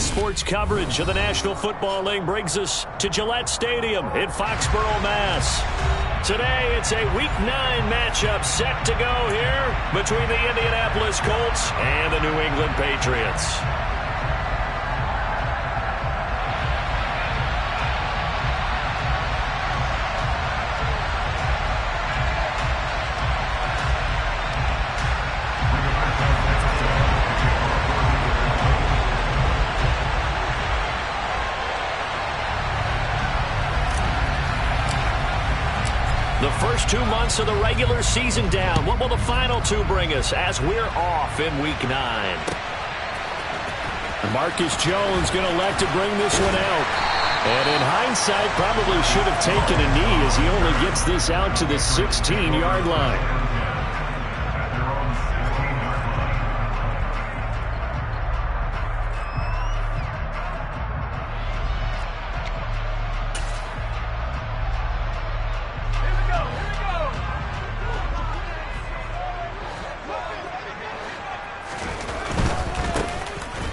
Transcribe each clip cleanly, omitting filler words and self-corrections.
Sports coverage of the National Football League brings us to Gillette Stadium in Foxborough, Mass. Today, it's a Week 9 matchup set to go here between the Indianapolis Colts and the New England Patriots. The first 2 months of the regular season down. What will the final 2 bring us as we're off in Week 9? Marcus Jones going to elect to bring this one out. And in hindsight, probably should have taken a knee as he only gets this out to the 16-yard line.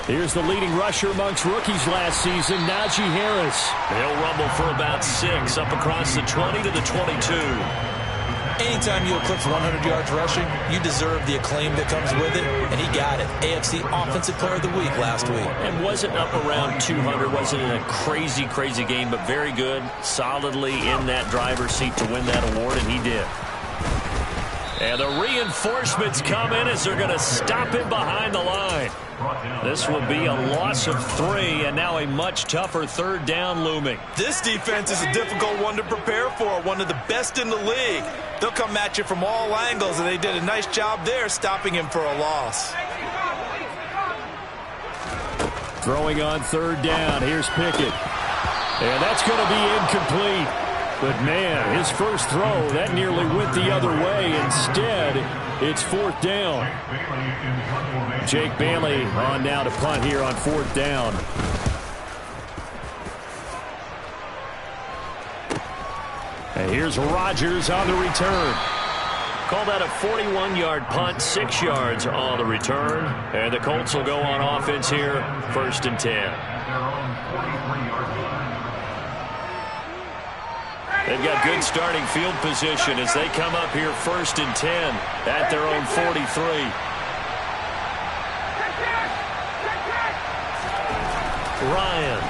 Here's the leading rusher amongst rookies last season, Najee Harris. He'll rumble for about 6 up across the 20 to the 22. Anytime you eclipse 100 yards rushing, you deserve the acclaim that comes with it, and he got it. AFC Offensive Player of the Week last week. And wasn't up around 200, wasn't in a crazy game, but very good, solidly in that driver's seat to win that award, and he did. And the reinforcements come in as they're going to stop him behind the line. This will be a loss of 3, and now a much tougher 3rd down looming. This defense is a difficult one to prepare for, one of the best in the league. They'll come at you from all angles, and they did a nice job there stopping him for a loss. Throwing on 3rd down. Here's Pickett. And that's going to be incomplete. But, man, his first throw, that nearly went the other way. Instead, it's 4th down. Jake Bailey on now to punt here on 4th down. And here's Rodgers on the return. Call that a 41-yard punt, 6 yards on the return. And the Colts will go on offense here, 1st and 10. They've got good starting field position as they come up here 1st and 10 at their own 43. Ryan.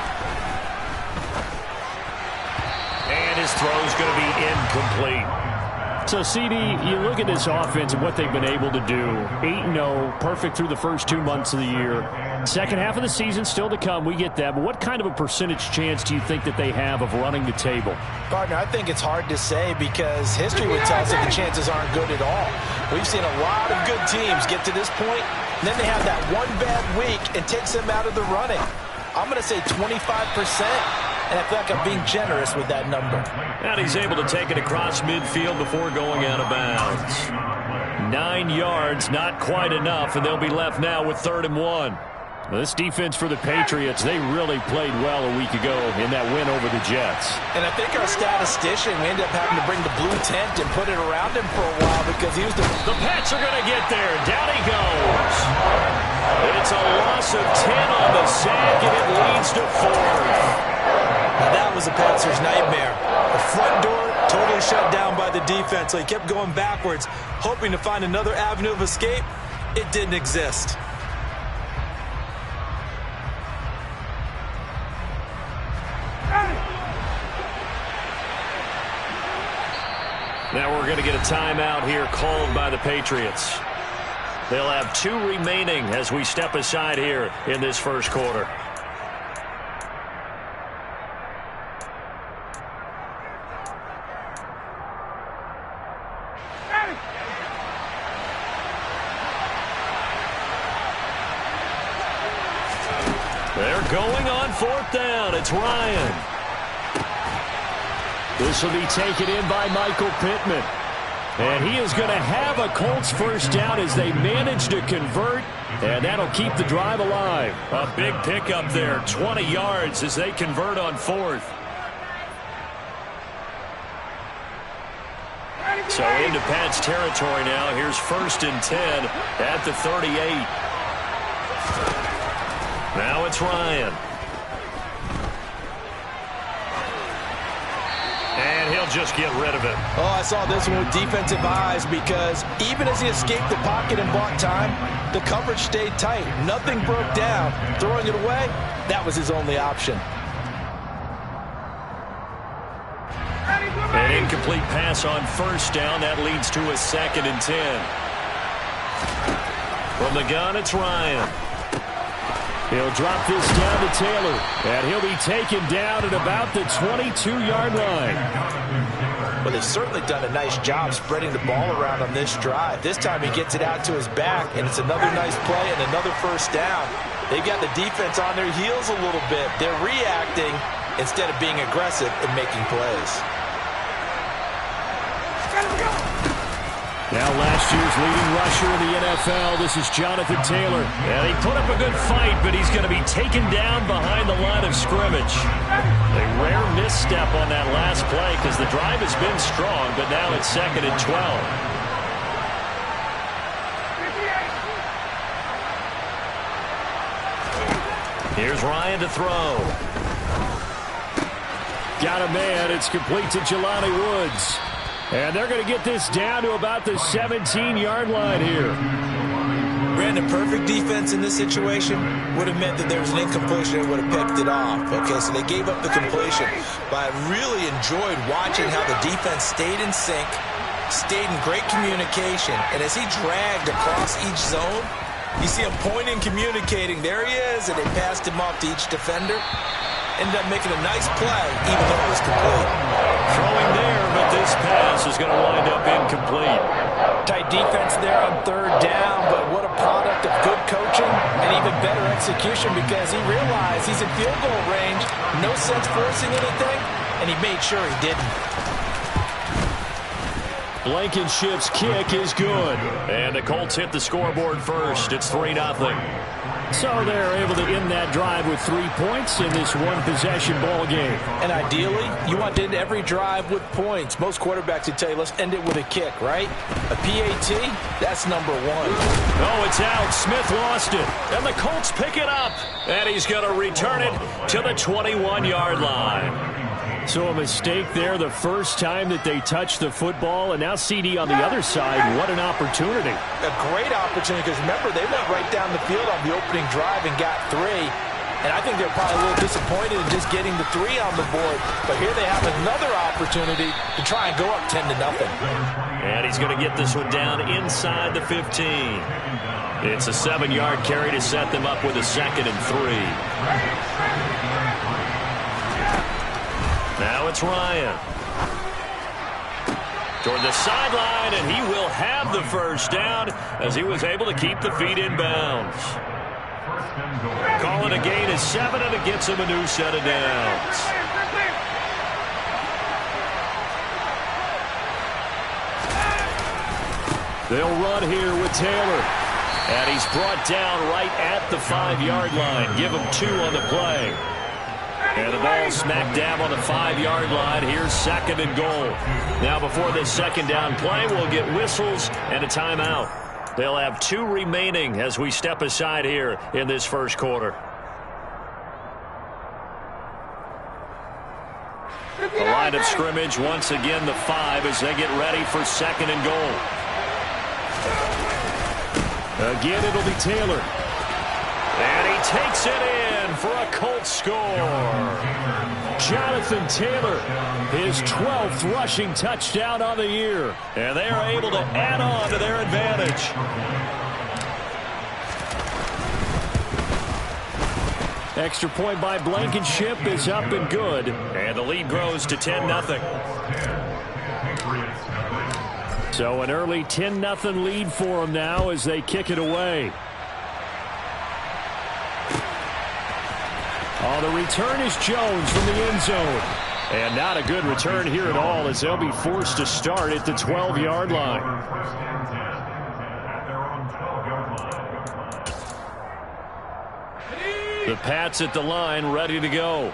And his throw is going to be incomplete. So, CD, you look at this offense and what they've been able to do. 8-0, perfect through the first 2 months of the year. Second half of the season still to come. We get that. But what kind of a percentage chance do you think that they have of running the table? Partner, I think it's hard to say because history would tell us that the chances aren't good at all. We've seen a lot of good teams get to this point, and then they have that one bad week and takes them out of the running. I'm going to say 25%. And I feel like I'm being generous with that number. And he's able to take it across midfield before going out of bounds. 9 yards, not quite enough, and they'll be left now with 3rd and 1. This defense for the Patriots, they really played well a week ago in that win over the Jets. And I think our statistician, we ended up having to bring the blue tent and put it around him for a while because he was the... The Pats are going to get there. Down he goes. It's a loss of 10 on the sack, and it leads to 4th. That was a passer's nightmare. The front door totally shut down by the defense, so he kept going backwards, hoping to find another avenue of escape. It didn't exist. Now we're going to get a timeout here called by the Patriots. They'll have 2 remaining as we step aside here in this first quarter. They're going on 4th down. It's Ryan. This will be taken in by Michael Pittman. And he is going to have a Colts first down as they manage to convert, and that'll keep the drive alive. A big pickup there, 20 yards as they convert on 4th. So into Pats territory now. Here's 1st and 10 at the 38. Now it's Ryan. And he'll just get rid of it. Oh, I saw this one with defensive eyes because even as he escaped the pocket and bought time, the coverage stayed tight. Nothing broke down. Throwing it away, that was his only option. An incomplete pass on first down. That leads to a 2nd and 10. From the gun, it's Ryan. He'll drop this down to Taylor, and he'll be taken down at about the 22-yard line. Well, they've certainly done a nice job spreading the ball around on this drive. This time he gets it out to his back, and it's another nice play and another first down. They've got the defense on their heels a little bit. They're reacting instead of being aggressive and making plays. Now last year's leading rusher in the NFL, this is Jonathan Taylor. And he put up a good fight, but he's going to be taken down behind the line of scrimmage. A rare misstep on that last play because the drive has been strong, but now it's 2nd and 12. Here's Ryan to throw. Got a man. It's complete to Jelani Woods. And they're going to get this down to about the 17-yard line here. Brandon, perfect defense in this situation would have meant that there was an incompletion and would have picked it off. Okay, so they gave up the completion. But I really enjoyed watching how the defense stayed in sync, stayed in great communication. And as he dragged across each zone, you see him pointing, communicating. There he is, and they passed him off to each defender. Ended up making a nice play, even though it was complete. Throwing there, but this pass is going to wind up incomplete. Tight defense there on 3rd down, but what a product of good coaching and even better execution because he realized he's in field goal range, no sense forcing anything, and he made sure he didn't. Blankenship's kick is good. And the Colts hit the scoreboard first. It's 3-0. So they're able to end that drive with 3 points in this one-possession ball game. And ideally, you want to end every drive with points. Most quarterbacks would tell you, let's end it with a kick, right? A PAT, that's number 1. Oh, it's out. Smith lost it. And the Colts pick it up. And he's going to return it to the 21-yard line. So a mistake there the first time that they touched the football, and now CD on the other side. What an opportunity. A great opportunity because, remember, they went right down the field on the opening drive and got 3. And I think they're probably a little disappointed in just getting the 3 on the board. But here they have another opportunity to try and go up 10-0. And he's going to get this one down inside the 15. It's a 7-yard carry to set them up with a 2nd and 3. Now it's Ryan. Toward the sideline, and he will have the first down as he was able to keep the feet in bounds. Call it a gain of 7, and it gets him a new set of downs. They'll run here with Taylor. And he's brought down right at the 5-yard line. Give him 2 on the play. And the ball smacked dab on the 5-yard line. Here's 2nd and goal. Now before this 2nd down play, we'll get whistles and a timeout. They'll have 2 remaining as we step aside here in this first quarter. The line of scrimmage once again the 5 as they get ready for 2nd and goal. Again, it'll be Taylor. And he takes it in for a Colts score. Jonathan Taylor, his 12th rushing touchdown on the year. And they are able to add on to their advantage. Extra point by Blankenship is up and good. And the lead grows to 10-0. So an early 10-0 lead for them now as they kick it away. Oh, the return is Jones from the end zone. And not a good return here at all as they'll be forced to start at the 12-yard line. The Pats at the line, ready to go.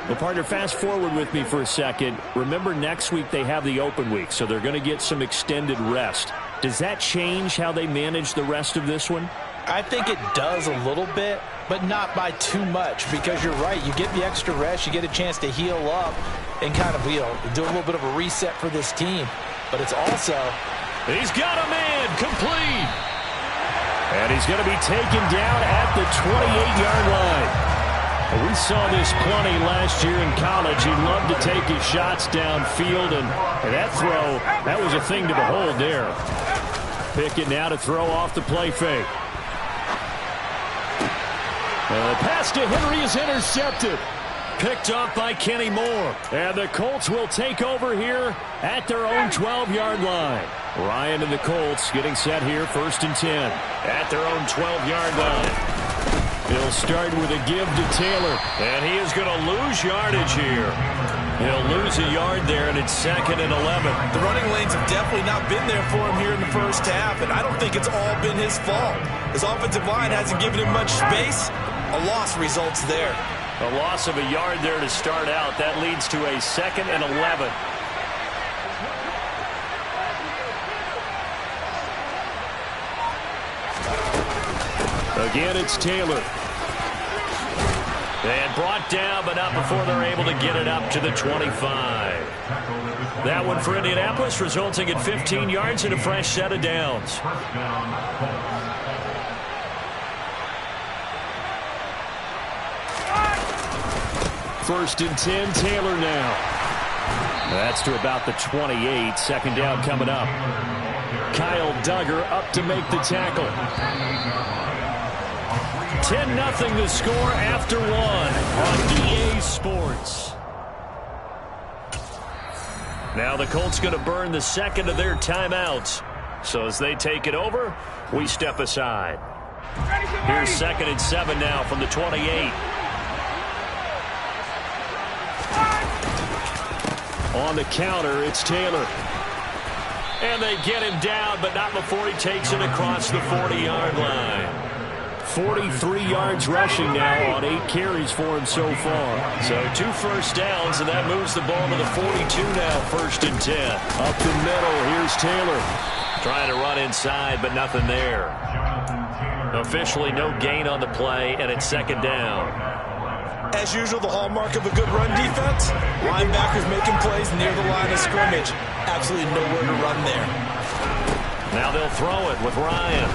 Well, partner, fast forward with me for a second. Remember, next week they have the open week, so they're going to get some extended rest. Does that change how they manage the rest of this one? I think it does a little bit, but not by too much, because you're right. You get the extra rest. You get a chance to heal up and kind of, do a little bit of a reset for this team. But it's also... He's got a man complete. And he's going to be taken down at the 28-yard line. We saw this plenty last year in college. He loved to take his shots downfield, and that throw, that was a thing to behold there. Pickett now to throw off the play fake. The pass to Henry is intercepted. Picked off by Kenny Moore. And the Colts will take over here at their own 12-yard line. Ryan and the Colts getting set here, 1st and 10. At their own 12-yard line. He'll start with a give to Taylor. And he is going to lose yardage here. He'll lose a yard there, and it's 2nd and 11. The running lanes have definitely not been there for him here in the first half, and I don't think it's all been his fault. His offensive line hasn't given him much space. A loss results there. A loss of a yard there to start out. That leads to a 2nd and 11. Again, it's Taylor. And brought down, but not before they're able to get it up to the 25. That one for Indianapolis, resulting in 15 yards and a fresh set of downs. 1st and 10, Taylor now. That's to about the 28. 2nd down coming up. Kyle Duggar up to make the tackle. 10-0 the score after 1 on EA Sports. Now the Colts going to burn the 2nd of their timeouts. So as they take it over, we step aside. Here's 2nd and 7 now from the 28. On the counter, it's Taylor. And they get him down, but not before he takes it across the 40-yard line. 43 yards rushing now on 8 carries for him so far. So 2 first downs, and that moves the ball to the 42 now, 1st and 10. Up the middle, here's Taylor. Trying to run inside, but nothing there. Officially no gain on the play, and it's 2nd down. As usual, the hallmark of a good run defense, linebackers making plays near the line of scrimmage. Absolutely nowhere to run there. Now they'll throw it with Ryan.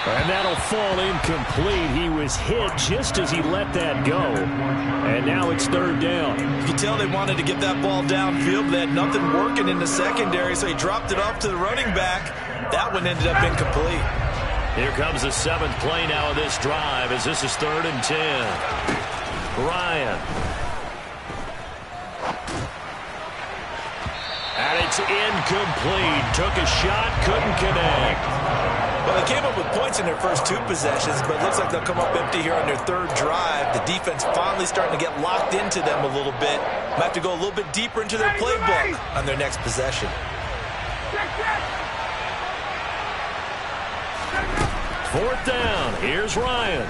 And that'll fall incomplete. He was hit just as he let that go. And now it's 3rd down. You can tell they wanted to get that ball downfield, but they had nothing working in the secondary, so he dropped it off to the running back. That one ended up incomplete. Here comes the 7th play now of this drive, as this is 3rd and 10. Ryan. And it's incomplete. Took a shot, couldn't connect. Well, they came up with points in their first 2 possessions, but it looks like they'll come up empty here on their 3rd drive. The defense finally starting to get locked into them a little bit. Might have to go a little bit deeper into their playbook on their next possession. 4th down. Here's Ryan.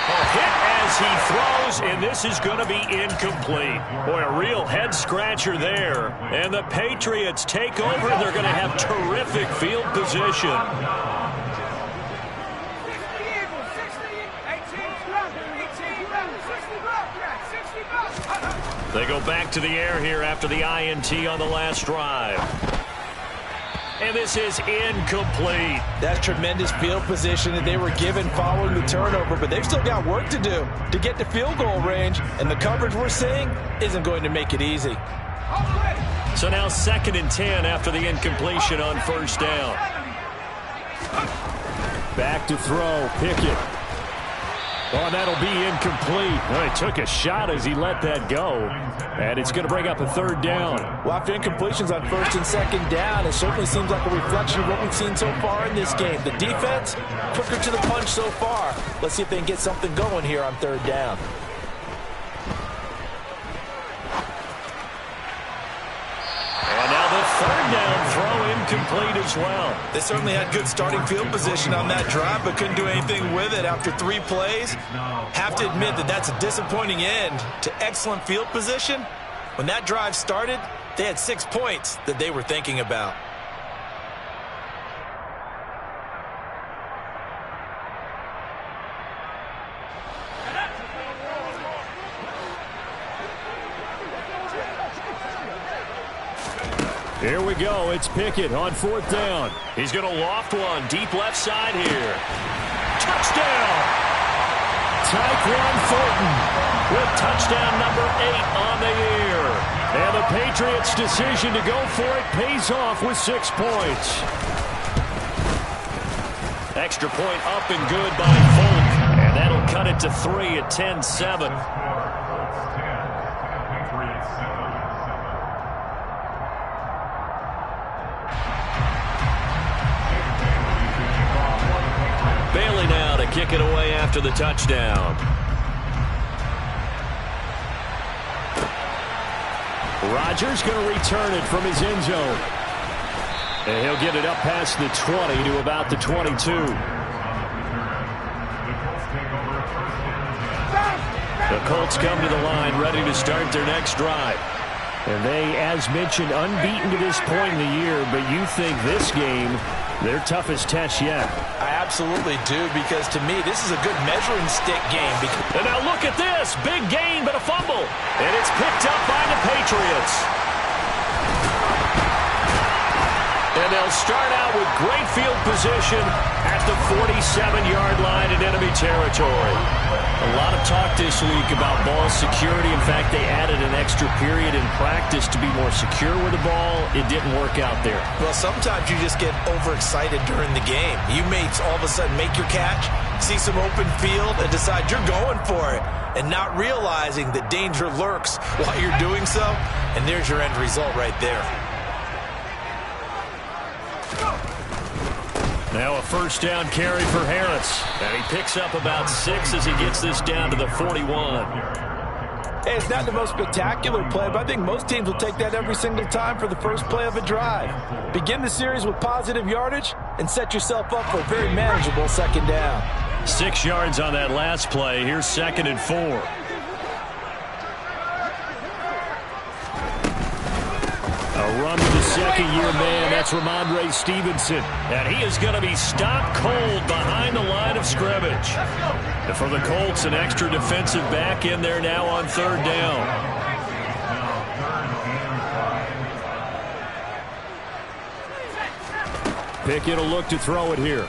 A hit as he throws, and this is going to be incomplete. Boy, a real head-scratcher there. And the Patriots take over. They're going to have terrific field position. They go back to the air here after the INT on the last drive. And this is incomplete. That's tremendous field position that they were given following the turnover, but they've still got work to do to get to field goal range, and the coverage we're seeing isn't going to make it easy. So now 2nd and 10 after the incompletion on 1st down. Back to throw, Pickett. Oh, that'll be incomplete. Oh, he took a shot as he let that go. And it's going to bring up a 3rd down. Well, after incompletions on 1st and 2nd down, it certainly seems like a reflection of what we've seen so far in this game. The defense, quicker to the punch so far. Let's see if they can get something going here on 3rd down. And now the 3rd down throw incomplete as well. They certainly had good starting field position on that drive, but couldn't do anything with it after 3 plays. Have to admit that that's a disappointing end to excellent field position. When that drive started, they had 6 points that they were thinking about. Here we go. It's Pickett on 4th down. He's going to loft one deep left side here. Touchdown! Tyquan Thornton with touchdown number 8 on the year. And the Patriots' decision to go for it pays off with 6 points. Extra point up and good by Folk. And that'll cut it to 3 at 10-7. Bailey now to kick it away after the touchdown. Rodgers going to return it from his end zone. And he'll get it up past the 20 to about the 22. The Colts come to the line ready to start their next drive. And they, as mentioned, unbeaten to this point in the year, but you think this game, their toughest test yet. I absolutely do, because to me, this is a good measuring stick game. And now look at this. Big gain, but a fumble. And it's picked up by the Patriots. And they'll start out with great field position at the 47-yard line in enemy territory. A lot of talk this week about ball security. In fact, they added an extra period in practice to be more secure with the ball. It didn't work out there. Well, sometimes you just get overexcited during the game. You may all of a sudden make your catch, see some open field, and decide you're going for it, and not realizing that danger lurks while you're doing so. And there's your end result right there. Now a first down carry for Harris. And he picks up about 6 as he gets this down to the 41. Hey, it's not the most spectacular play, but I think most teams will take that every single time for the first play of a drive. Begin the series with positive yardage and set yourself up for a very manageable second down. 6 yards on that last play. Here's 2nd and 4. A run to the second-year man. That's Ramondre Stevenson. And he is going to be stopped cold behind the line of scrimmage. And for the Colts, an extra defensive back in there now on 3rd down. Pickett will look to throw it here.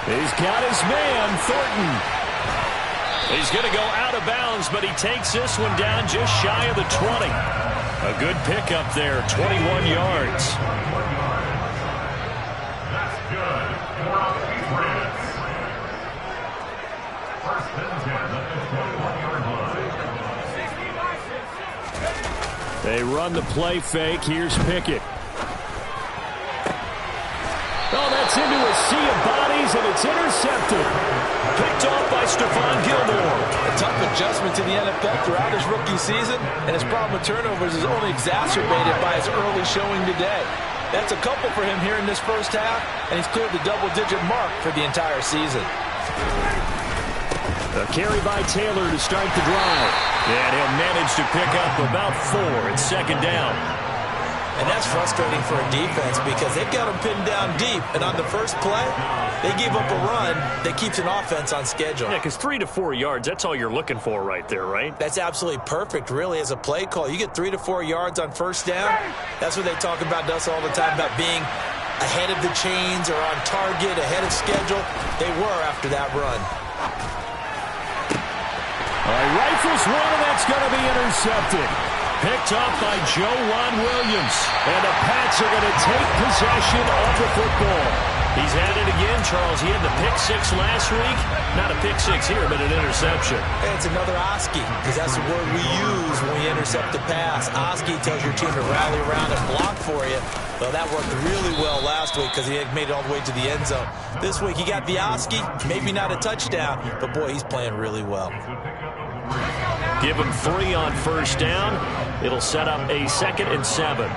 He's got his man, Thornton. He's going to go out of bounds, but he takes this one down just shy of the 20. A good pickup there, 21 yards. They run the play fake. Here's Pickett. Oh, that's into a sea of bodies, and it's intercepted. Picked off by Stephon Gilmore. A tough adjustment to the NFL throughout his rookie season, and his problem with turnovers is only exacerbated by his early showing today. That's a couple for him here in this first half, and he's cleared the double-digit mark for the entire season. A carry by Taylor to start the drive. And he'll manage to pick up about 4 at 2nd down. And that's frustrating for a defense because they've got them pinned down deep. And on the first play, they give up a run that keeps an offense on schedule. Yeah, because 3 to 4 yards, that's all you're looking for right there, right? That's absolutely perfect, really, as a play call. You get 3 to 4 yards on first down. That's what they talk about to us all the time, about being ahead of the chains or on target, ahead of schedule. They were after that run. Rifles one, and that's going to be intercepted. Picked off by Joejuan Williams. And the Pats are going to take possession of the football. He's had it again, Charles. He had the pick 6 last week. Not a pick 6 here, but an interception. And it's another Oski, because that's the word we use when we intercept the pass. Oski tells your team to rally around and block for you. Well, that worked really well last week because he had made it all the way to the end zone. This week, he got the Oski, maybe not a touchdown, but boy, he's playing really well. Give him 3 on first down. It'll set up a 2nd and 7.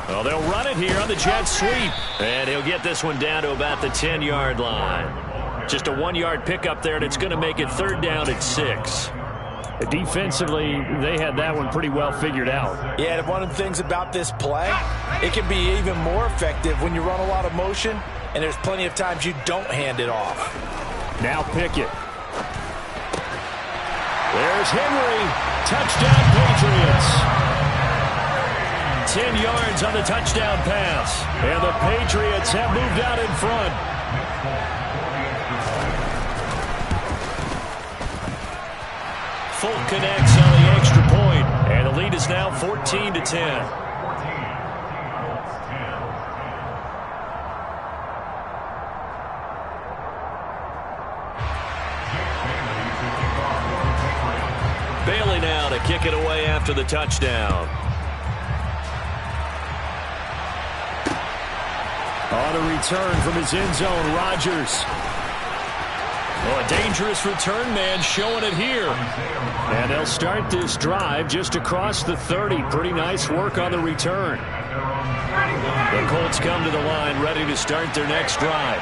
Well, they'll run it here on the jet sweep. And he'll get this one down to about the 10-yard line. Just a 1-yard pickup there, and it's going to make it 3rd down at 6. Defensively, they had that one pretty well figured out. Yeah, and one of the things about this play, it can be even more effective when you run a lot of motion, and there's plenty of times you don't hand it off. Now Pickett. Here's Henry. Touchdown, Patriots. 10 yards on the touchdown pass. And the Patriots have moved out in front. Folk connects on the extra point, and the lead is now 14-10. Bailey now to kick it away after the touchdown. On a return from his end zone, Rodgers. Well, a dangerous return man showing it here. And they'll start this drive just across the 30. Pretty nice work on the return. The Colts come to the line ready to start their next drive.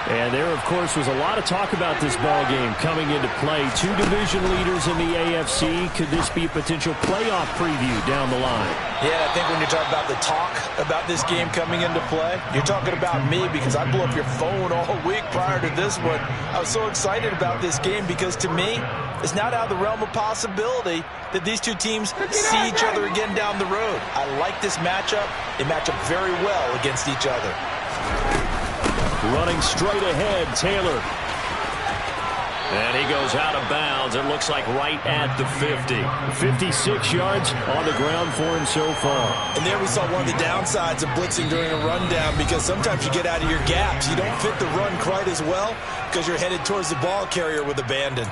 And there, of course, was a lot of talk about this ball game coming into play. Two division leaders in the AFC. Could this be a potential playoff preview down the line? Yeah, I think when you're talking about the talk about this game coming into play, you're talking about me because I blew up your phone all week prior to this one. I was so excited about this game because to me, it's not out of the realm of possibility that these two teams see each other again down the road. I like this matchup. They match up very well against each other. Running straight ahead, Taylor. And he goes out of bounds. It looks like right at the 50. 56 yards on the ground for him so far. And there we saw one of the downsides of blitzing during a rundown because sometimes you get out of your gaps. You don't fit the run quite as well because you're headed towards the ball carrier with abandon.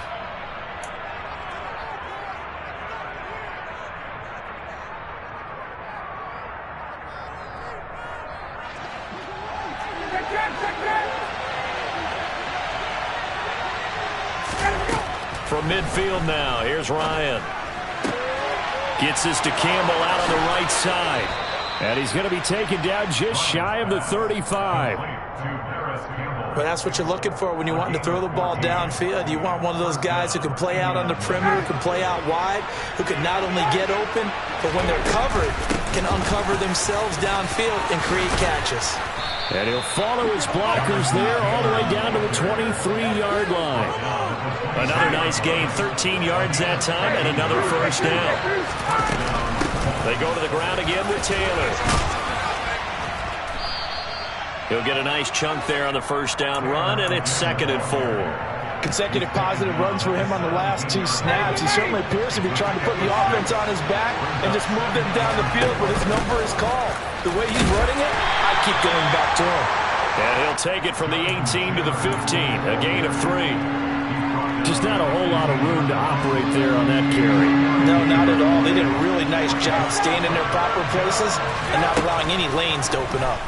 From midfield now, here's Ryan. Gets this to Campbell out on the right side. And he's going to be taken down just shy of the 35. But that's what you're looking for when you're wanting to throw the ball downfield. You want one of those guys who can play out on the perimeter, can play out wide, who can not only get open, but when they're covered, can uncover themselves downfield and create catches. And he'll follow his blockers there all the way down to the 23-yard line. Another nice gain, 13 yards that time, and another first down. They go to the ground again with Taylor. He'll get a nice chunk there on the first down run, and it's 2nd and 4. Consecutive positive runs for him on the last two snaps. He certainly appears to be trying to put the offense on his back and just move them down the field, but his number is called. The way he's running it, I keep going back to him. And he'll take it from the 18 to the 15, a gain of 3. Just not a whole lot of room to operate there on that carry. No, not at all. They did a really nice job staying in their proper places and not allowing any lanes to open up.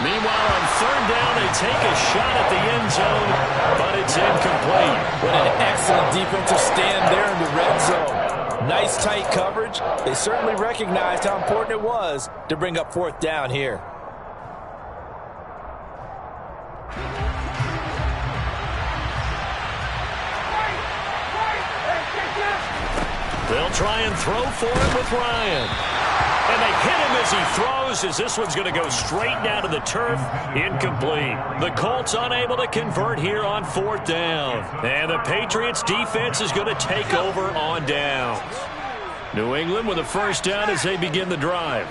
Meanwhile, on 3rd down, they take a shot at the end zone, but it's incomplete. What an excellent defensive stand there in the red zone. Nice tight coverage. They certainly recognized how important it was to bring up 4th down here. They'll try and throw for him with Ryan. And they hit him as he throws, as this one's going to go straight down to the turf. Incomplete. The Colts unable to convert here on 4th down. And the Patriots defense is going to take over on downs. New England with a first down as they begin the drive.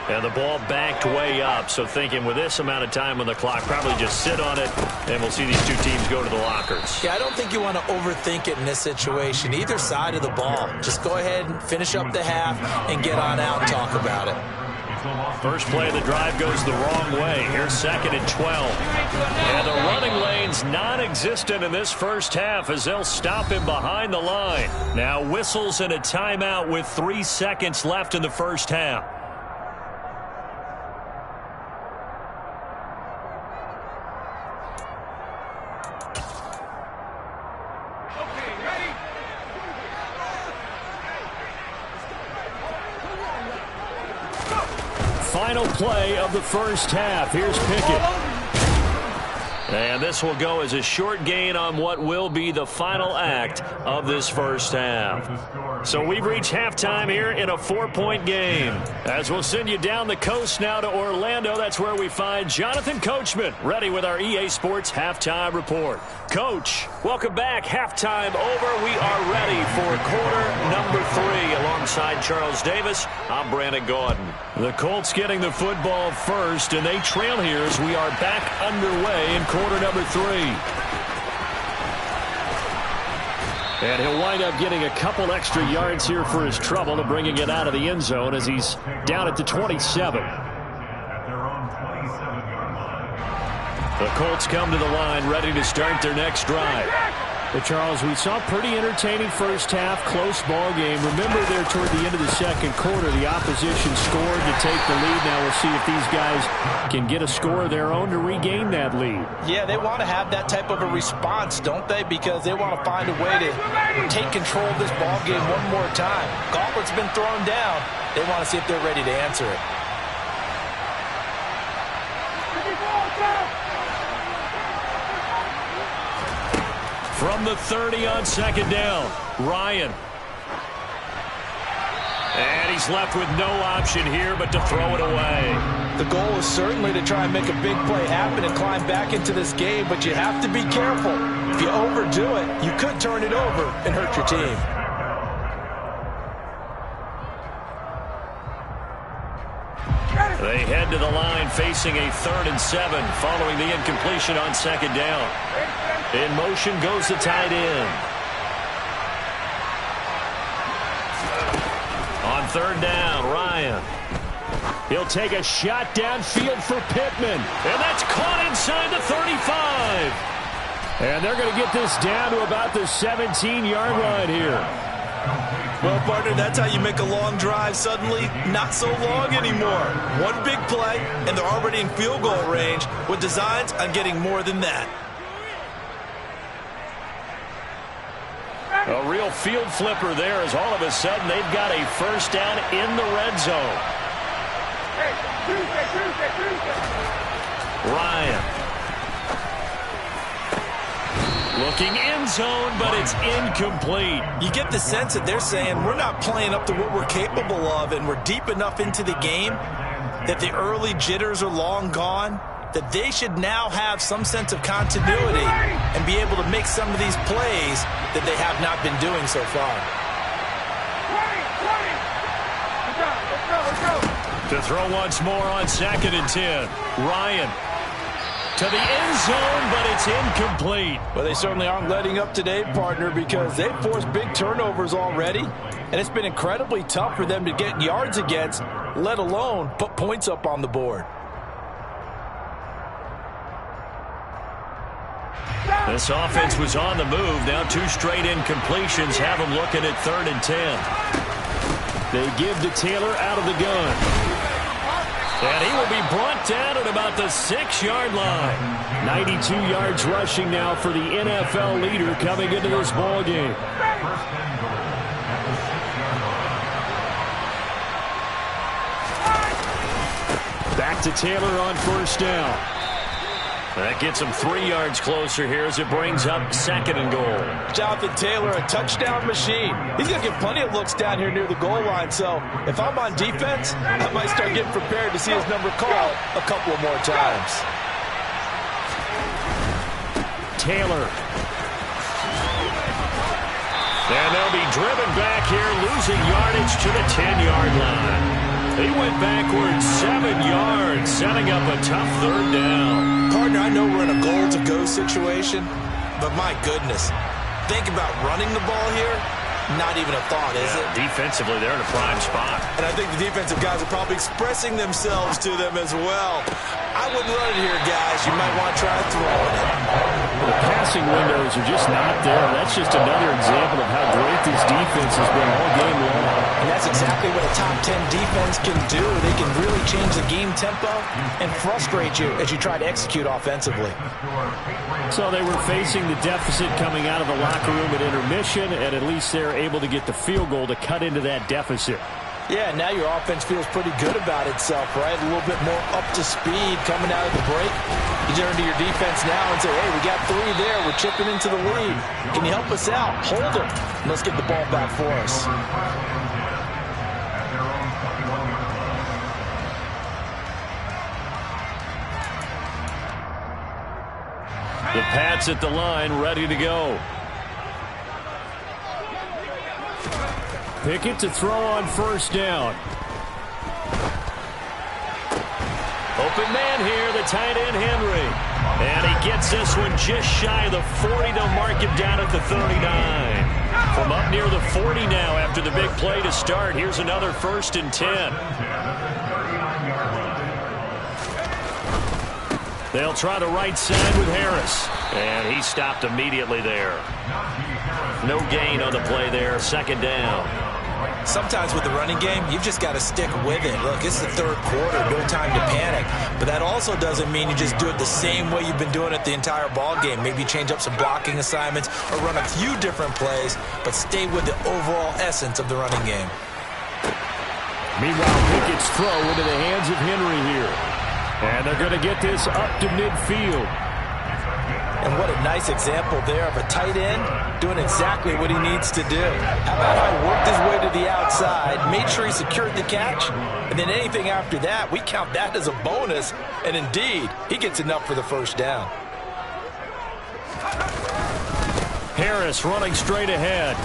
And the ball backed way up, so thinking with this amount of time on the clock, probably just sit on it, and we'll see these two teams go to the lockers. Yeah, I don't think you want to overthink it in this situation. Either side of the ball. Just go ahead and finish up the half and get on out and talk about it. First play of the drive goes the wrong way. Here's 2nd and 12. And the running lane's non-existent in this first half as they'll stop him behind the line. Now whistles and a timeout with 3 seconds left in the first half. Final play of the first half. Here's Pickett. And this will go as a short gain on what will be the final act of this first half. So we've reached halftime here in a 4-point game. As we'll send you down the coast now to Orlando, that's where we find Jonathan Coachman ready with our EA Sports Halftime Report. Coach, welcome back. Halftime over. We are ready for quarter number 3. Alongside Charles Davis, I'm Brandon Gaudin. The Colts getting the football first, and they trail here as we are back underway in quarter number 3. And he'll wind up getting a couple extra yards here for his trouble and bringing it out of the end zone as he's down at the 27. The Colts come to the line, ready to start their next drive. But Charles, we saw pretty entertaining first half, close ball game. Remember there toward the end of the second quarter, the opposition scored to take the lead. Now we'll see if these guys can get a score of their own to regain that lead. Yeah, they want to have that type of a response, don't they? Because they want to find a way to take control of this ball game one more time. Gauntlet's been thrown down. They want to see if they're ready to answer it. From the 30 on second down, Ryan. And he's left with no option here but to throw it away. The goal is certainly to try and make a big play happen and climb back into this game, but you have to be careful. If you overdo it, you could turn it over and hurt your team. They head to the line facing a 3rd and 7 following the incompletion on second down. In motion goes the tight end. On 3rd down, Ryan. He'll take a shot downfield for Pittman. And that's caught inside the 35. And they're going to get this down to about the 17-yard line here. Well, partner, that's how you make a long drive suddenly not so long anymore. One big play, and they're already in field goal range with designs on getting more than that. A real field flipper there as all of a sudden they've got a first down in the red zone. Ryan. Looking end zone, but it's incomplete. You get the sense that they're saying we're not playing up to what we're capable of, and we're deep enough into the game that the early jitters are long gone, that they should now have some sense of continuity and be able to make some of these plays that they have not been doing so far. To throw once more on 2nd and 10. Ryan. To the end zone, but it's incomplete. Well, they certainly aren't letting up today, partner, because they've forced big turnovers already, and it's been incredibly tough for them to get yards against, let alone put points up on the board. This offense was on the move. Now 2 straight incompletions have them looking at 3rd and 10. They give to Taylor out of the gun. And he will be brought down at about the 6-yard line. 92 yards rushing now for the NFL leader coming into this ball game. Back to Taylor on 1st down. That gets him 3 yards closer here as it brings up 2nd and goal. Jonathan Taylor, a touchdown machine. He's going to get plenty of looks down here near the goal line, so if I'm on defense, I might start getting prepared to see his number called a couple of more times. Taylor. And they'll be driven back here, losing yardage to the 10-yard line. He went backwards 7 yards, setting up a tough 3rd down. Partner, I know we're in a goal-to-go situation, but my goodness, think about running the ball here. Not even a thought, is it? Defensively, they're in a prime spot. And I think the defensive guys are probably expressing themselves to them as well. I wouldn't run it here, guys. You might want to try throwing it. The passing windows are just not there. That's just another example of how great this defense has been all game long. And that's exactly what a top 10 defense can do. They can really change the game tempo and frustrate you as you try to execute offensively. So they were facing the deficit coming out of the locker room at intermission, and at least they're able to get the field goal to cut into that deficit. Yeah, now your offense feels pretty good about itself, right? A little bit more up to speed coming out of the break. You turn to your defense now and say, hey, we got 3 there. We're chipping into the lead. Can you help us out? Hold them. Let's get the ball back for us. The Pats at the line, ready to go. Pickett to throw on first down. Open man here, the tight end Henry. And he gets this one just shy of the 40 to mark him down at the 39. From up near the 40 now after the big play to start. Here's another 1st and 10. They'll try the right side with Harris. And he stopped immediately there. No gain on the play there, 2nd down. Sometimes with the running game, you've just got to stick with it. Look, it's the 3rd quarter, no time to panic. But that also doesn't mean you just do it the same way you've been doing it the entire ball game. Maybe change up some blocking assignments or run a few different plays, but stay with the overall essence of the running game. Meanwhile, Pickett's throw into the hands of Henry here. And they're going to get this up to midfield. And what a nice example there of a tight end doing exactly what he needs to do. How about how he worked his way to the outside, made sure he secured the catch, and then anything after that, we count that as a bonus. And indeed, he gets enough for the 1st down. Harris running straight ahead.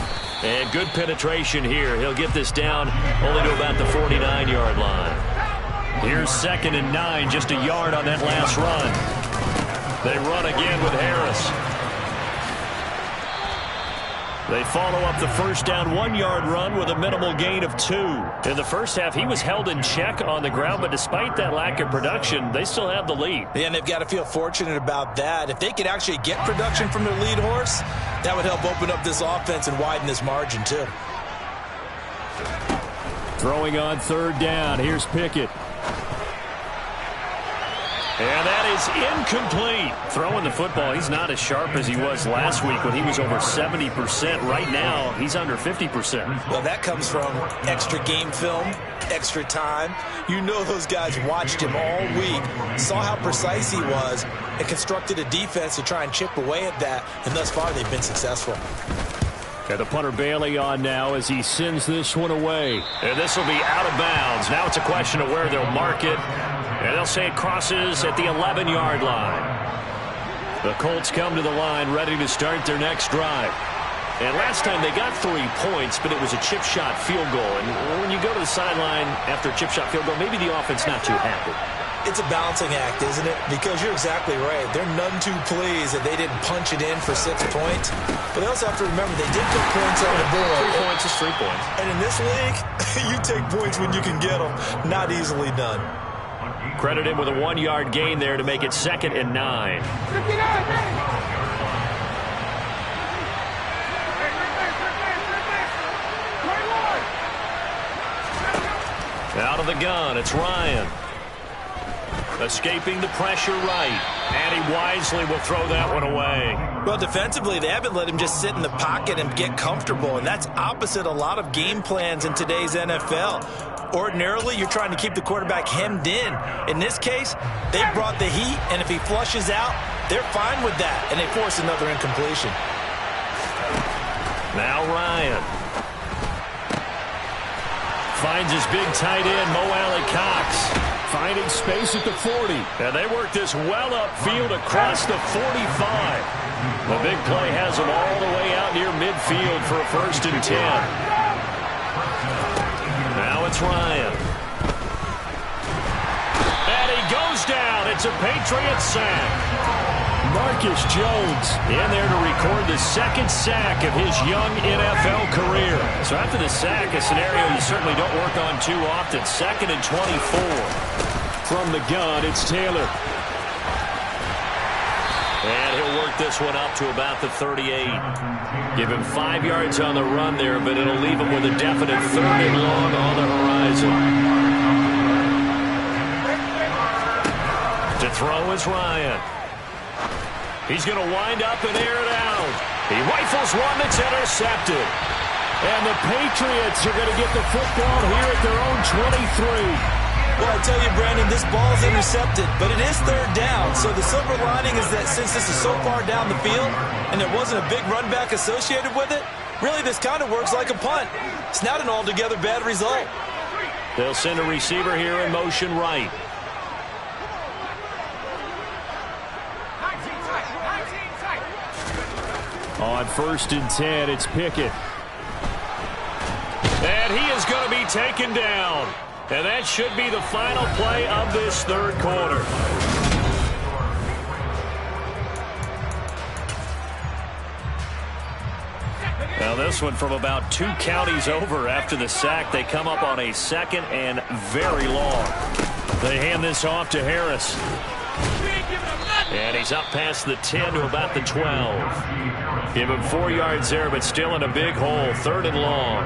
And good penetration here. He'll get this down only to about the 49-yard line. Here's 2nd and 9, just a yard on that last run. They run again with Harris. They follow up the 1st down 1-yard run with a minimal gain of 2. In the first half, he was held in check on the ground, but despite that lack of production, they still have the lead. Yeah, and they've got to feel fortunate about that. If they could actually get production from their lead horse, that would help open up this offense and widen this margin too. Throwing on 3rd down. Here's Pickett. And that is incomplete. Throwing the football, he's not as sharp as he was last week when he was over 70%. Right now, he's under 50%. Well, that comes from extra game film, extra time. You know those guys watched him all week, saw how precise he was, and constructed a defense to try and chip away at that. And thus far, they've been successful. Got the punter Bailey on now as he sends this one away. And this will be out of bounds. Now it's a question of where they'll mark it. And they'll say it crosses at the 11-yard line. The Colts come to the line ready to start their next drive. And last time they got 3 points, but it was a chip shot field goal. And when you go to the sideline after a chip shot field goal, maybe the offense not too happy. It's a balancing act, isn't it? Because you're exactly right. They're none too pleased that they didn't punch it in for 6 points. But they also have to remember they did put points on the board. 3 points is 3 points. And in this league, you take points when you can get them. Not easily done. Credit him with a 1-yard gain there to make it 2nd and 9. Out of the gun, it's Ryan. Escaping the pressure right. And he wisely will throw that one away. Well, defensively, they haven't let him just sit in the pocket and get comfortable, and that's opposite a lot of game plans in today's NFL. Ordinarily, you're trying to keep the quarterback hemmed in. In this case, they brought the heat, and if he flushes out, they're fine with that, and they force another incompletion. Now Ryan. Finds his big tight end, Mo Alley-Cox. Finding space at the 40. And they work this well upfield across the 45. The big play has them all the way out near midfield for a 1st and 10. Now it's Ryan. And he goes down. It's a Patriot sack. Marcus Jones in there to record the 2nd sack of his young NFL career. So after the sack, a scenario you certainly don't work on too often. 2nd and 24. From the gun, it's Taylor. And he'll work this one up to about the 38. Give him 5 yards on the run there, but it'll leave him with a definite 3rd and long on the horizon. To throw is Ryan. He's going to wind up and air it out. He rifles one that's intercepted. And the Patriots are going to get the football here at their own 23. Well, I tell you, Brandon, this ball's intercepted, but it is 3rd down. So the silver lining is that since this is so far down the field and there wasn't a big run back associated with it, really this kind of works like a punt. It's not an altogether bad result. They'll send a receiver here in motion right. On 1st and 10, it's Pickett. And he is going to be taken down. And that should be the final play of this third quarter. Now this one from about 2 counties over after the sack. They come up on a 2nd and very long. They hand this off to Harris. And he's up past the 10 to about the 12. Give him 4 yards there, but still in a big hole. 3rd and long.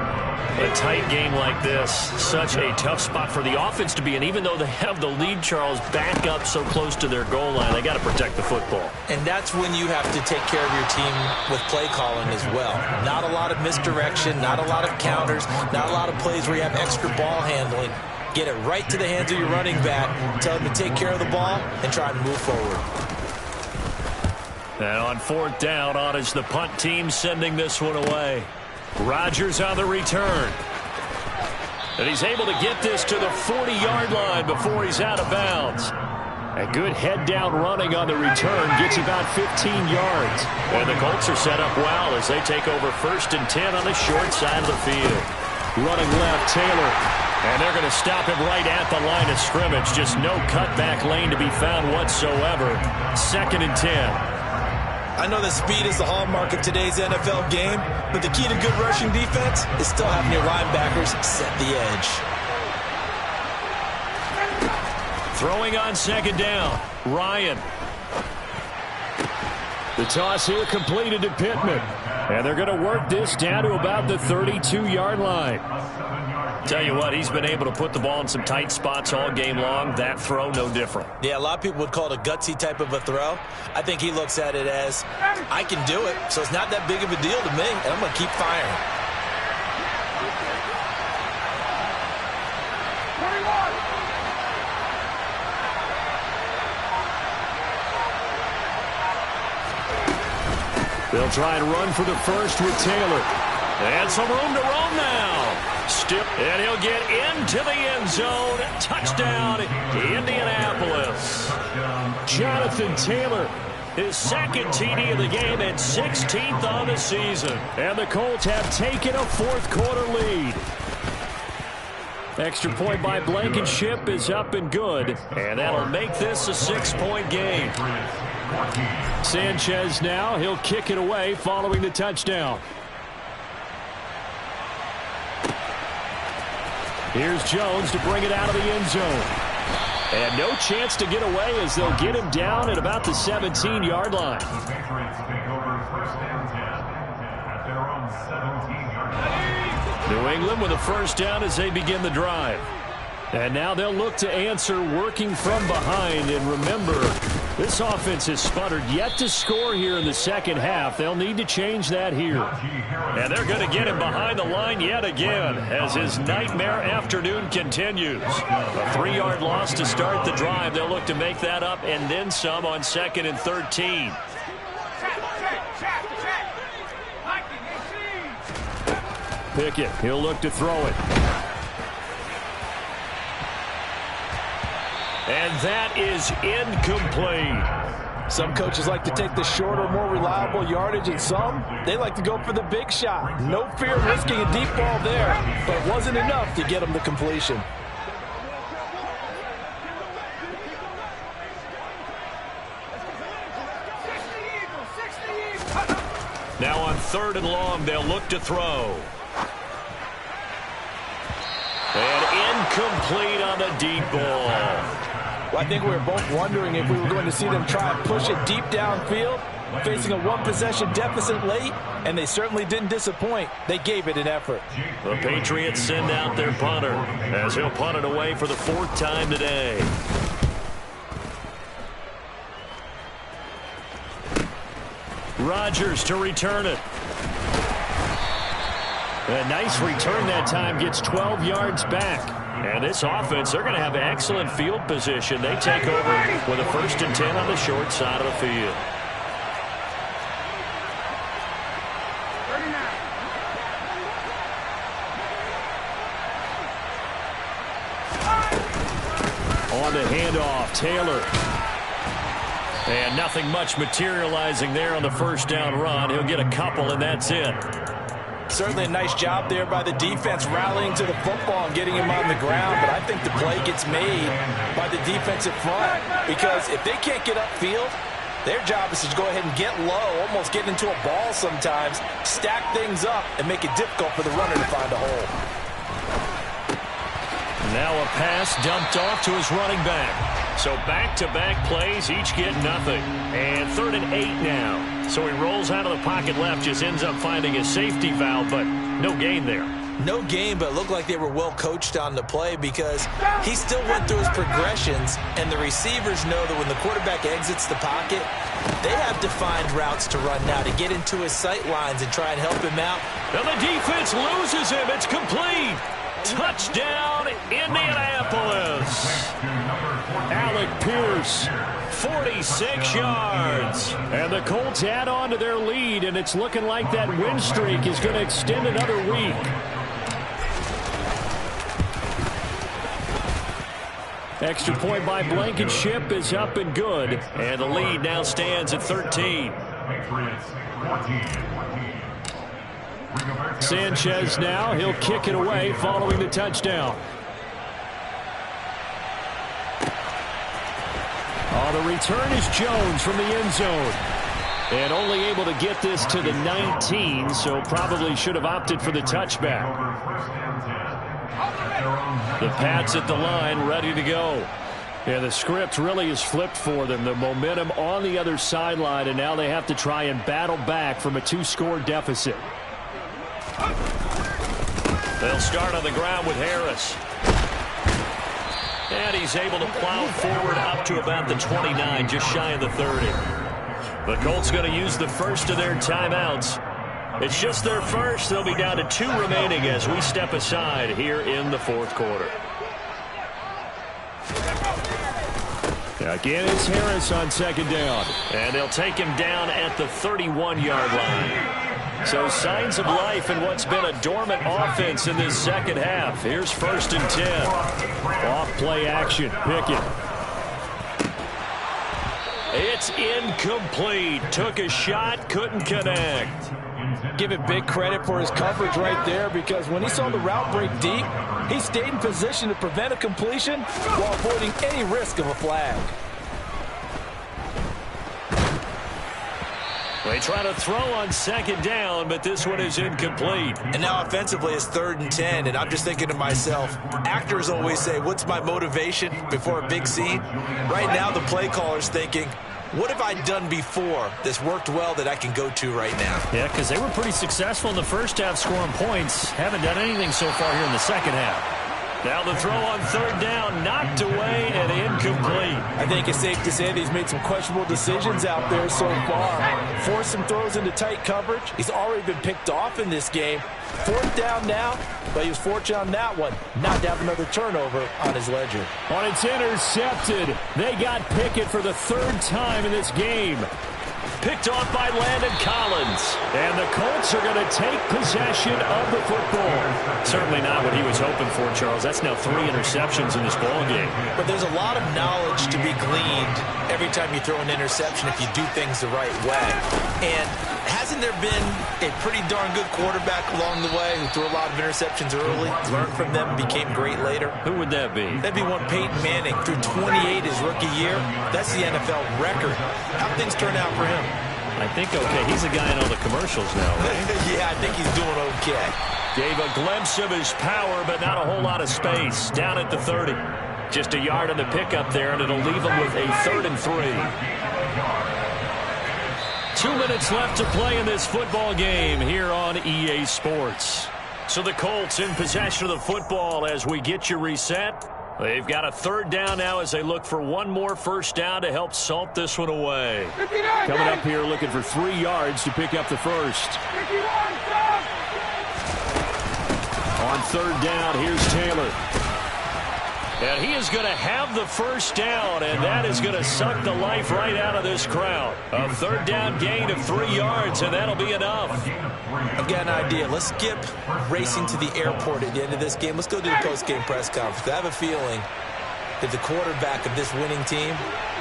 A tight game like this, such a tough spot for the offense to be in. Even though they have the lead, Charles, back up so close to their goal line, they got to protect the football. And that's when you have to take care of your team with play calling as well. Not a lot of misdirection, not a lot of counters, not a lot of plays where you have extra ball handling. Get it right to the hands of your running back, tell them to take care of the ball, and try to move forward. And on 4th down, on is the punt team sending this one away. Rodgers on the return. And he's able to get this to the 40-yard line before he's out of bounds. A good head-down running on the return gets about 15 yards. And the Colts are set up well as they take over 1st and 10 on the short side of the field. Running left, Taylor. And they're going to stop him right at the line of scrimmage. Just no cutback lane to be found whatsoever. 2nd and 10. I know that speed is the hallmark of today's NFL game, but the key to good rushing defense is still having your linebackers set the edge. Throwing on 2nd down, Ryan. The toss here completed to Pittman. And they're going to work this down to about the 32-yard line. Tell you what, he's been able to put the ball in some tight spots all game long. That throw, no different. Yeah, a lot of people would call it a gutsy type of a throw. I think he looks at it as, I can do it, so it's not that big of a deal to me, and I'm going to keep firing. They'll try and run for the first with Taylor. And some room to roam now. And he'll get into the end zone. Touchdown, Indianapolis. Jonathan Taylor. His 2nd TD of the game and 16th on the season. And the Colts have taken a 4th quarter lead. Extra point by Blankenship is up and good. And that'll make this a 6-point game. Sanchez now. He'll kick it away following the touchdown. Here's Jones to bring it out of the end zone. And no chance to get away as they'll get him down at about the 17-yard line. New England with a 1st down as they begin the drive. And now they'll look to answer working from behind. And remember, this offense has sputtered yet to score here in the 2nd half. They'll need to change that here. And they're going to get him behind the line yet again as his nightmare afternoon continues. A 3-yard loss to start the drive. They'll look to make that up and then some on 2nd and 13. Pickett, he'll look to throw it. And that is incomplete. Some coaches like to take the shorter, more reliable yardage, and some, they like to go for the big shot. No fear of risking a deep ball there, but it wasn't enough to get them to completion. Now on 3rd and long, they'll look to throw. And incomplete on the deep ball. Well, I think we were both wondering if we were going to see them try and push it deep downfield, facing a 1-possession deficit late, and they certainly didn't disappoint. They gave it an effort. The Patriots send out their punter as he'll punt it away for the 4th time today. Rodgers to return it. A nice return that time, gets 12 yards back. And this offense, they're going to have excellent field position. They take over with a 1st and 10 on the short side of the field. On the handoff, Taylor. And nothing much materializing there on the first down run. He'll get a couple, and that's it. Certainly a nice job there by the defense rallying to the football and getting him on the ground. But I think the play gets made by the defensive front because if they can't get upfield, their job is to go ahead and get low, almost get into a ball sometimes, stack things up, and make it difficult for the runner to find a hole. Now a pass dumped off to his running back. So back-to-back plays, each get nothing. And 3rd and 8 now. So he rolls out of the pocket left, just ends up finding a safety valve, but no gain there. No gain, but it looked like they were well coached on the play because he still went through his progressions, and the receivers know that when the quarterback exits the pocket, they have defined routes to run now to get into his sight lines and try and help him out. And the defense loses him. It's complete. Touchdown, Indianapolis. Alec Pierce. 46 yards. And the Colts add on to their lead, and it's looking like that win streak is going to extend another week. Extra point by Blankenship is up and good. And the lead now stands at 13. Sanchez now, he'll kick it away following the touchdown. The return is Jones from the end zone. And only able to get this to the 19, so probably should have opted for the touchback. The Pats at the line, ready to go. Yeah, the script really is flipped for them. The momentum on the other sideline, and now they have to try and battle back from a 2-score deficit. They'll start on the ground with Harris. And he's able to plow forward up to about the 29, just shy of the 30. The Colts going to use the first of their timeouts. It's just their first. They'll be down to 2 remaining as we step aside here in the 4th quarter. Again, it's Harris on 2nd down. And they'll take him down at the 31-yard line. So signs of life in what's been a dormant offense in this second half. Here's 1st and 10. Off play action. Pickett. It's incomplete. Took a shot, couldn't connect. Give him big credit for his coverage right there because when he saw the route break deep, he stayed in position to prevent a completion while avoiding any risk of a flag. They try to throw on 2nd down, but this one is incomplete. And now offensively it's 3rd and 10, and I'm just thinking to myself, actors always say, what's my motivation before a big scene? Right now the play caller's thinking, what have I done before that's worked well that I can go to right now? Yeah, because they were pretty successful in the first half scoring points. Haven't done anything so far here in the second half. Now the throw on 3rd down, knocked away and incomplete. I think it's safe to say that he's made some questionable decisions out there so far. Forced some throws into tight coverage. He's already been picked off in this game. 4th down now, but he was fortunate on that one. Not to have another turnover on his ledger. On its intercepted. They got Pickett for the 3rd time in this game. Picked off by Landon Collins. And the Colts are going to take possession of the football. Certainly not what he was hoping for, Charles. That's now 3 interceptions in this ball game. But there's a lot of knowledge to be gleaned every time you throw an interception if you do things the right way. And hasn't there been a pretty darn good quarterback along the way who threw a lot of interceptions early, learned from them, became great later? Who would that be? That'd be one Peyton Manning. Threw 28 his rookie year. That's the NFL record. How'd things turn out for him? I think okay. He's a guy in all the commercials now, right? Yeah, I think he's doing okay. Gave a glimpse of his power, but not a whole lot of space. Down at the 30. Just a yard on the pickup there, and it'll leave him with a 3rd and 3. 2 minutes left to play in this football game here on EA Sports. So the Colts in possession of the football as we get you reset. They've got a 3rd down now as they look for one more 1st down to help salt this one away. Coming up here looking for 3 yards to pick up the 1st. On 3rd down, here's Taylor. And he is going to have the 1st down, and that is going to suck the life right out of this crowd. A 3rd down gain of 3 yards, and that'll be enough. I've got an idea. Let's skip racing to the airport at the end of this game. Let's go do the post-game press conference. I have a feeling that the quarterback of this winning team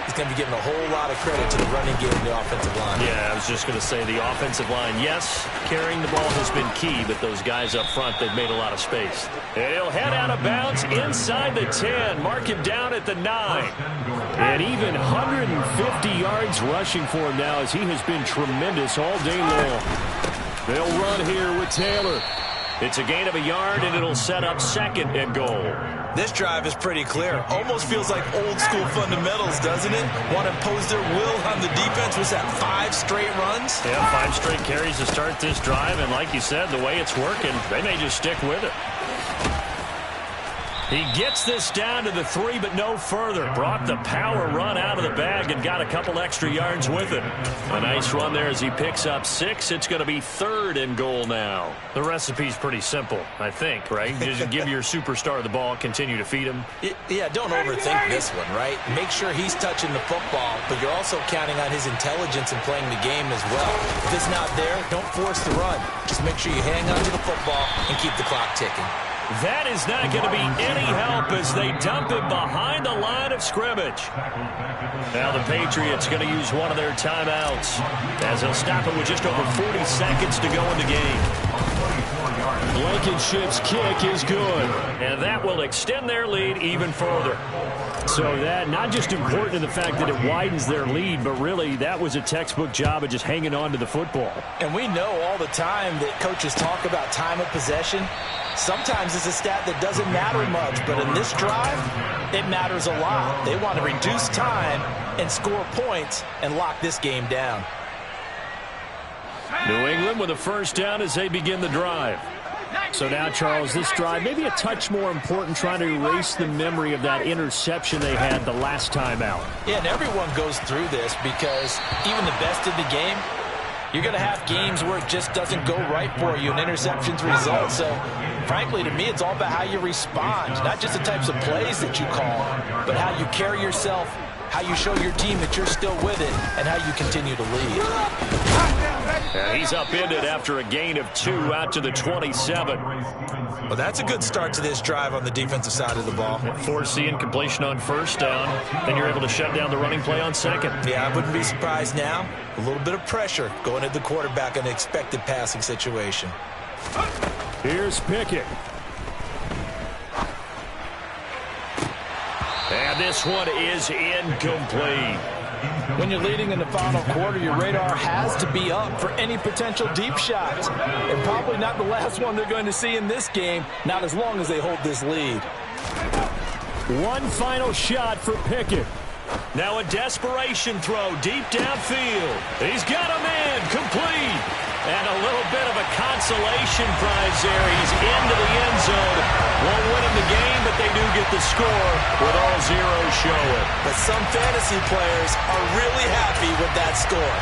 is going to be giving a whole lot of credit to the running game and the offensive line. Yeah, I was just going to say the offensive line, yes, carrying the ball has been key, but those guys up front, they've made a lot of space. And he'll head out of bounds inside the 10. Mark him down at the 9. And even 150 yards rushing for him now as he has been tremendous all day long. They'll run here with Taylor. It's a gain of a yard, and it'll set up 2nd and goal. This drive is pretty clear. Almost feels like old school fundamentals, doesn't it? Want to impose their will on the defense. Was that 5 straight runs? Yeah, 5 straight carries to start this drive, and like you said, the way it's working, they may just stick with it. He gets this down to the 3, but no further. Brought the power run out of the bag and got a couple extra yards with it. A nice run there as he picks up 6. It's going to be 3rd and goal now. The recipe's pretty simple, I think, right? Just give your superstar the ball, continue to feed him. Yeah, don't overthink this one, right? Make sure he's touching the football, but you're also counting on his intelligence in playing the game as well. If it's not there, don't force the run. Just make sure you hang on to the football and keep the clock ticking. That is not going to be any help as they dump him behind the line of scrimmage. Now the Patriots going to use one of their timeouts as they'll stop it with just over 40 seconds to go in the game. Blankenship's kick is good. And that will extend their lead even further. So that not just important in the fact that it widens their lead, but really that was a textbook job of just hanging on to the football. And we know all the time that coaches talk about time of possession. Sometimes it's a stat that doesn't matter much, but in this drive, it matters a lot. They want to reduce time and score points and lock this game down. New England with a first down as they begin the drive. So now, Charles, this drive maybe a touch more important, trying to erase the memory of that interception they had the last time out. Yeah, and everyone goes through this because even the best in the game, you're going to have games where it just doesn't go right for you and interceptions result. So, frankly, to me, it's all about how you respond, not just the types of plays that you call, but how you carry yourself, how you show your team that you're still with it, and how you continue to lead. Yeah, he's upended after a gain of 2 out to the 27. Well, that's a good start to this drive on the defensive side of the ball. Force the incompletion on first down. Then you're able to shut down the running play on second. Yeah, I wouldn't be surprised now. A little bit of pressure going at the quarterback in an expected passing situation. Here's Pickett. And this one is incomplete. When you're leading in the final quarter, your radar has to be up for any potential deep shots. And probably not the last one they're going to see in this game, not as long as they hold this lead. One final shot for Pickett. Now a desperation throw deep downfield. He's got him in, complete. And a little bit of a consolation prize there. He's into the end zone. Won't win him the game, but they do get the score with all zeros showing. But some fantasy players are really happy with that score.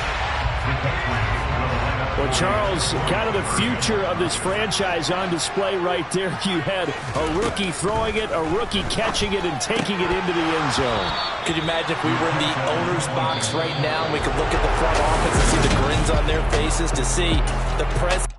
Well, Charles, kind of the future of this franchise on display right there. You had a rookie throwing it, a rookie catching it, and taking it into the end zone. Could you imagine if we were in the owner's box right now and we could look at the front office and see the grins on their faces, to see the president